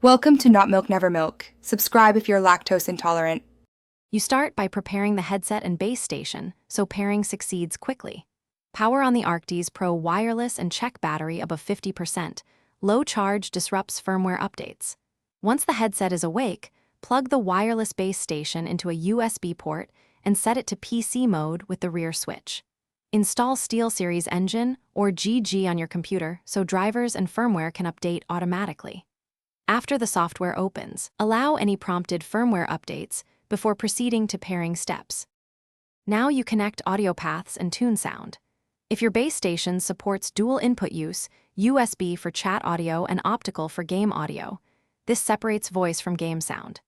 Welcome to Not Milk Never Milk. Subscribe if you're lactose intolerant. You start by preparing the headset and base station so pairing succeeds quickly. Power on the Arctis Pro wireless and check battery above 50%. Low charge disrupts firmware updates. Once the headset is awake, plug the wireless base station into a USB port and set it to PC mode with the rear switch. Install SteelSeries Engine or GG on your computer so drivers and firmware can update automatically. After the software opens, allow any prompted firmware updates before proceeding to pairing steps. Now you connect audio paths and tune sound. If your base station supports dual input use, USB for chat audio and optical for game audio, this separates voice from game sound.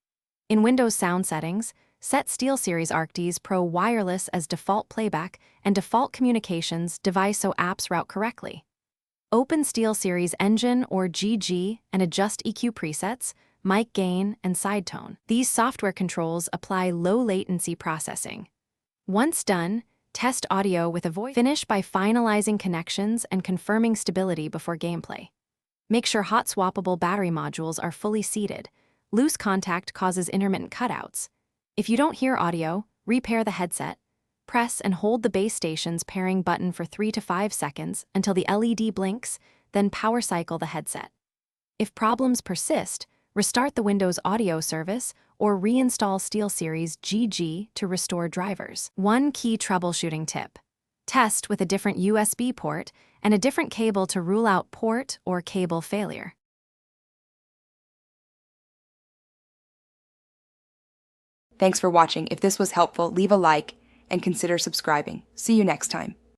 In Windows sound settings, set SteelSeries Arctis Pro wireless as default playback and default communications device so apps route correctly. Open SteelSeries Engine or GG and adjust EQ presets, mic gain, and side tone. These software controls apply low latency processing. Once done, test audio with a voice. Finish by finalizing connections and confirming stability before gameplay. Make sure hot swappable battery modules are fully seated. Loose contact causes intermittent cutouts. If you don't hear audio, repair the headset. Press and hold the base station's pairing button for 3 to 5 seconds until the LED blinks, then power cycle the headset. If problems persist, restart the Windows audio service or reinstall SteelSeries GG to restore drivers. One key troubleshooting tip: test with a different USB port and a different cable to rule out port or cable failure. Thanks for watching. If this was helpful, leave a like and consider subscribing. See you next time.